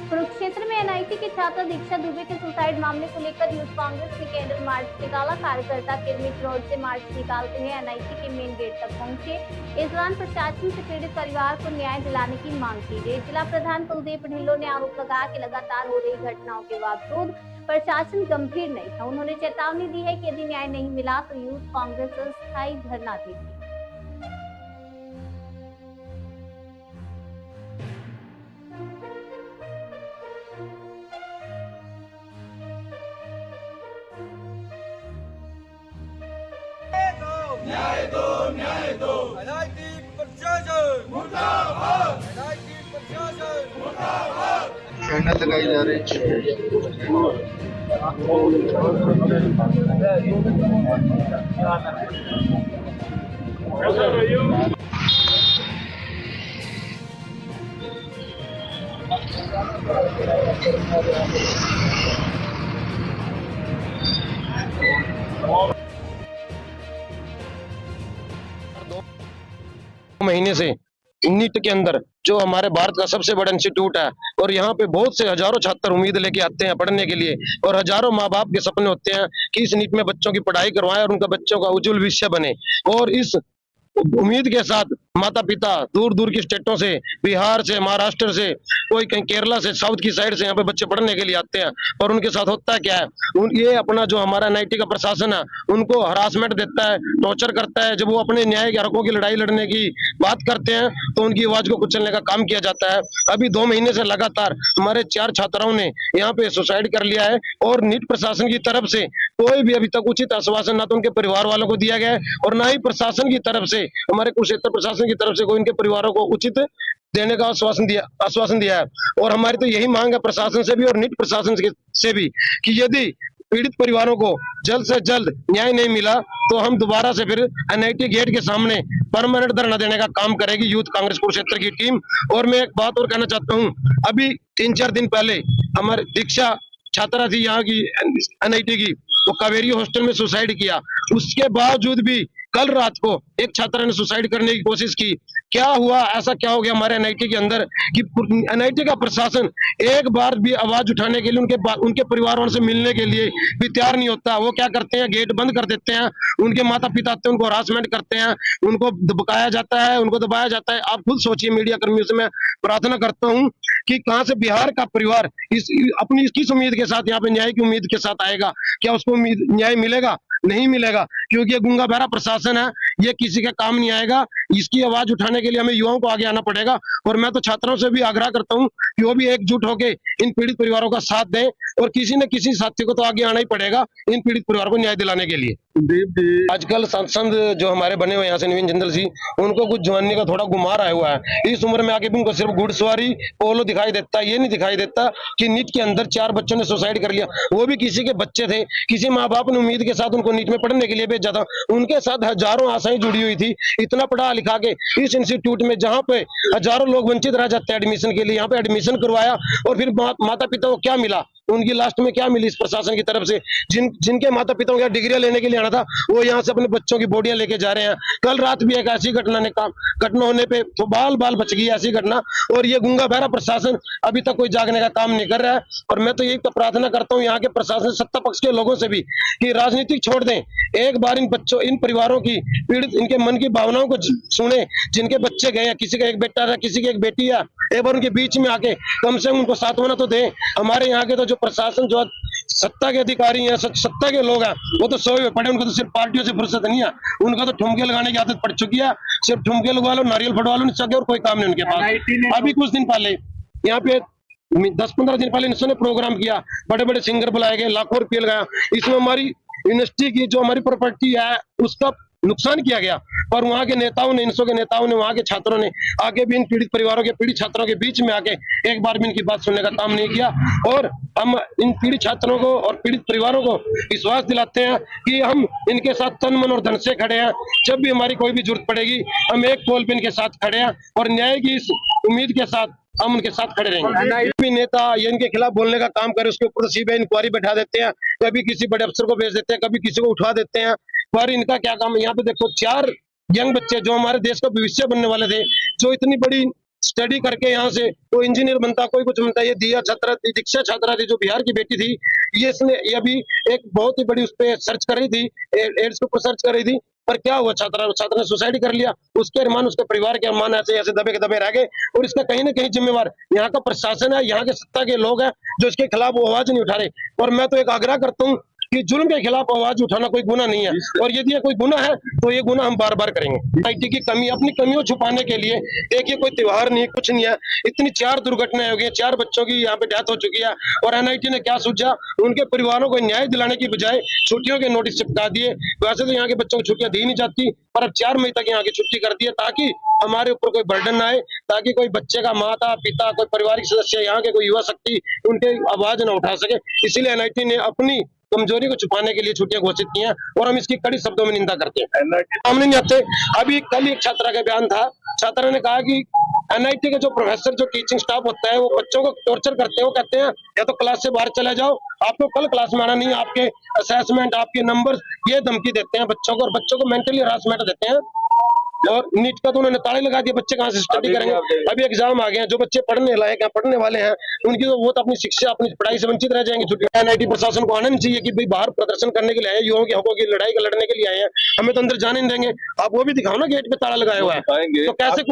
कुरुक्षेत्र में एनआईटी की छात्रा दीक्षा दुबे के सुसाइड मामले को लेकर यूथ कांग्रेस ने कैंडल मार्च निकाला। कार्यकर्ता किरमिट रोड से मार्च निकालते हुए एनआईटी के मेन गेट तक पहुंचे। इस दौरान प्रशासन से पीड़ित परिवार को न्याय दिलाने की मांग की गई। जिला प्रधान कुलदीप ढिल्लों ने आरोप लगाया कि लगातार हो रही घटनाओं के बावजूद प्रशासन गंभीर नहीं है। उन्होंने चेतावनी दी है कि यदि न्याय नहीं मिला तो यूथ कांग्रेस अस्थायी धरना देगी। न्याय दो, न्याय दो। एनआईटी प्रशासन मुर्दाबाद, एनआईटी प्रशासन मुर्दाबाद। कैंडल लगाई जा रही है। महीने से नीट के अंदर जो हमारे भारत का सबसे बड़ा इंस्टीट्यूट है और यहाँ पे बहुत से हजारों छात्र उम्मीद लेके आते हैं पढ़ने के लिए और हजारों माँ बाप के सपने होते हैं कि इस नीट में बच्चों की पढ़ाई करवाएं और उनका बच्चों का उज्जवल भविष्य बने। और इस उम्मीद के साथ माता पिता दूर दूर की स्टेटों से, बिहार से, महाराष्ट्र से, कोई कहीं केरला से, साउथ की साइड से यहाँ पे बच्चे पढ़ने के लिए आते हैं। और उनके साथ होता है क्या है, ये अपना जो हमारा एनआईटी का प्रशासन है उनको हरासमेंट देता है, टॉर्चर करता है। जब वो अपने न्याय के हकों की लड़ाई लड़ने की बात करते हैं तो उनकी आवाज को कुचलने का काम किया जाता है। अभी 2 महीने से लगातार हमारे 4 छात्राओं ने यहाँ पे सुसाइड कर लिया है और नीट प्रशासन की तरफ से कोई भी अभी तक उचित आश्वासन ना तो उनके परिवार वालों को दिया गया है और ना ही प्रशासन की तरफ से, हमारे कुरुक्षेत्र प्रशासन की तरफ से कोई उनके परिवारों को उचित देने का आश्वासन दिया है। और हमारी तो यही मांग है प्रशासन से भी और नीट प्रशासन से भी कि यदि पीड़ित परिवारों को जल्द से जल्द न्याय नहीं मिला तो हम दोबारा से फिर एनआईटी गेट के सामने परमानेंट धरना देने का काम करेगी यूथ कांग्रेस कुरुक्षेत्र की टीम। और मैं एक बात और कहना चाहता हूँ, अभी 3-4 दिन पहले हमारी दीक्षा छात्रा थी यहाँ की एनआईटी की, वो कावेरी हॉस्टल में सुसाइड किया। उसके बावजूद भी कल रात को एक छात्रा ने सुसाइड करने की कोशिश की। क्या हुआ, ऐसा क्या हो गया हमारे एनआईटी के अंदर कि एनआईटी का प्रशासन एक बार भी आवाज उठाने के लिए उनके परिवार वालों से मिलने के लिए भी तैयार नहीं होता। वो क्या करते हैं, गेट बंद कर देते हैं, उनके माता पिता आते हैं, उनको हरासमेंट करते हैं, उनको दबकाया जाता है, उनको दबाया जाता है। आप खुद सोचिए, मीडिया कर्मियों से मैं प्रार्थना करता हूँ कि कहां से बिहार का परिवार अपनी किस उम्मीद के साथ यहाँ पे न्याय की उम्मीद के साथ आएगा। क्या उसको न्याय मिलेगा? नहीं मिलेगा, क्योंकि ये गूंगा बहरा प्रशासन है, ये किसी का काम नहीं आएगा। इसकी आवाज उठाने के लिए हमें युवाओं को आगे आना पड़ेगा। और मैं तो छात्रों से भी आग्रह करता हूं कि वो भी एकजुट होकर इन पीड़ित परिवारों का साथ दें और किसी न किसी साथी को तो आगे आना ही पड़ेगा इन पीड़ित परिवारों को न्याय दिलाने के लिए। आजकल सांसद जो हमारे बने हुए यहाँ से नवीन जिंदल जी, उनको कुछ जवानी का थोड़ा गुमार आया हुआ है। इस उम्र में आके भी उनको सिर्फ घुड़सवारी, पोलो दिखाई देता है। ये नहीं दिखाई देता कि नीट के अंदर 4 बच्चों ने सुसाइड कर लिया, वो भी किसी के बच्चे थे। किसी माँ बाप ने उम्मीद के साथ उनको नीट में पढ़ने के लिए भेजा था, उनके साथ हजारों आशाएं जुड़ी हुई थी। इतना पढ़ा लिखा के इस इंस्टीट्यूट में जहाँ पे हजारों लोग वंचित रह जाते हैं एडमिशन के लिए, यहाँ पे एडमिशन करवाया और फिर माता पिता को क्या मिला, उनकी लास्ट में क्या मिली इस प्रशासन की तरफ से? जिनके माता पिता को डिग्रियां लेने के लिए आना था, वो यहाँ से अपने बच्चों की बॉडियां लेके जा रहे हैं। कल रात भी एक ऐसी घटना होने पे तो बाल बच गई ऐसी घटना। और ये गूंगा बहरा प्रशासन अभी तक कोई जागने का काम नहीं कर रहा है। और मैं तो यही तो प्रार्थना करता हूँ यहाँ के प्रशासन, सत्ता पक्ष के लोगों से भी कि राजनीतिक छोड़ दें, एक बार इन बच्चों, इन परिवारों की पीड़ित, इनके मन की भावनाओं को सुने। जिनके बच्चे गए हैं, किसी का एक बेटा है, किसी की एक बेटी है, एक बार उनके बीच में आके कम से कम उनको सांत्वना तो दें। हमारे यहाँ के तो जो प्रशासन, जो सत्ता के अधिकारी हैं, सत्ता के लोग हैं, वो तो सोए हुए पड़े। उनको तो सिर्फ पार्टियों से फुर्सत नहीं है, उनका तो ठुमके लगाने की आदत पड़ चुकी है। सिर्फ ठुमके लगवा लो, नारियल फटवा लो, निश्चय और कोई काम नहीं उनके पास। अभी कुछ दिन पहले यहाँ पे 10-15 दिन पहले इन्होंने प्रोग्राम किया, बड़े बड़े सिंगर बुलाए गए, लाखों रुपये लगाया। इसमें हमारी यूनिवर्सिटी की जो हमारी प्रॉपर्टी है उसका नुकसान किया गया। पर वहां के नेताओं ने, इनसो के नेताओं ने, वहां के छात्रों ने आगे भी इन पीड़ित परिवारों के, पीड़ित छात्रों के बीच में आके एक बार भी इनकी बात सुनने का काम नहीं किया। और हम इन पीड़ित छात्रों को और पीड़ित परिवारों को विश्वास दिलाते हैं कि हम इनके साथ तन मन और धन से खड़े हैं। जब भी हमारी कोई भी जरूरत पड़ेगी, हम एक पोल पे इनके साथ खड़े हैं और न्याय की इस उम्मीद के साथ हम उनके साथ खड़े रहेंगे। भी नेता ये इनके खिलाफ बोलने का काम करे, उसके ऊपर सीबीआई इंक्वायरी बैठा देते हैं, कभी किसी बड़े अफसर को भेज देते हैं, कभी किसी को उठा देते हैं। पर इनका क्या काम है? यहाँ पे देखो, 4 यंग बच्चे जो हमारे देश का भविष्य बनने वाले थे, जो इतनी बड़ी स्टडी करके यहाँ से कोई इंजीनियर बनता, कोई कुछ बनता। ये दिया छात्रा थी, दीक्षा छात्रा थी, जो बिहार की बेटी थी, ये अभी एक बहुत ही बड़ी उस पर सर्च कर रही थी, एड्स के ऊपर सर्च कर रही थी। पर क्या हुआ, छात्रा ने सुसाइड कर लिया। उसके अरमान, उसके परिवार के अरमान ऐसे ऐसे दबे के दबे रह गए। और इसका कहीं ना कहीं जिम्मेवार यहाँ का प्रशासन है, यहाँ के सत्ता के लोग हैं, जो इसके खिलाफ वो आवाज नहीं उठा रहे। और मैं तो एक आग्रह करता हूँ कि जुल्म के खिलाफ आवाज उठाना कोई गुनाह नहीं है, और यदि ये कोई गुनाह है तो ये गुनाह हम बार बार करेंगे। एनआईटी की कमी, अपनी कमियों छुपाने के लिए, देखिए कोई त्योहार नहीं, कुछ नहीं है, इतनी 4 दुर्घटनाएं हो गई, 4 बच्चों की यहाँ पे डेथ हो चुकी है। और एनआईटी ने क्या सोचा, उनके परिवारों को न्याय दिलाने की बजाय छुट्टियों के नोटिस चिपका दिए। वैसे तो यहाँ के बच्चों को छुट्टियां दी नहीं जाती, पर अब 4 मई तक यहाँ की छुट्टी कर दी है, ताकि हमारे ऊपर कोई बर्डन ना आए, ताकि कोई बच्चे का माता पिता, कोई पारिवारिक सदस्य, यहाँ के कोई युवा शक्ति उनके आवाज न उठा सके। इसीलिए एनआईटी ने अपनी कमजोरी को छुपाने के लिए छुट्टियां घोषित की हैं, और हम इसकी कड़ी शब्दों में निंदा करते हैं। सामने नहीं आते। अभी कल एक छात्रा का बयान था, छात्रा ने कहा कि एनआईटी के जो प्रोफेसर, जो टीचिंग स्टाफ होता है, वो बच्चों को टॉर्चर करते हैं। वो कहते हैं या तो क्लास से बाहर चले जाओ, आपको कल क्लास में आना नहीं है, आपके असेसमेंट, आपके नंबर, ये धमकी देते हैं बच्चों को, और बच्चों को मेंटली हरासमेंट देते हैं। और नीट का तो उन्होंने ताले लगा दिए, बच्चे कहाँ से स्टडी करेंगे। अभी एग्जाम आ गए हैं, जो बच्चे पढ़ने लायक हैं, पढ़ने वाले हैं, उनकी तो वो तो अपनी शिक्षा, अपनी पढ़ाई से वंचित रह जाएंगे। छुट्टी एनआईटी प्रशासन को आना नहीं चाहिए कि भाई बाहर प्रदर्शन करने के लिए आए, युवाओं के हकों की लड़ाई लड़ने के लिए आए हैं, हमें तो अंदर जाने नहीं देंगे। आप वो भी दिखाओ ना, गेट पे ताला लगाया हुआ है, तो कैसे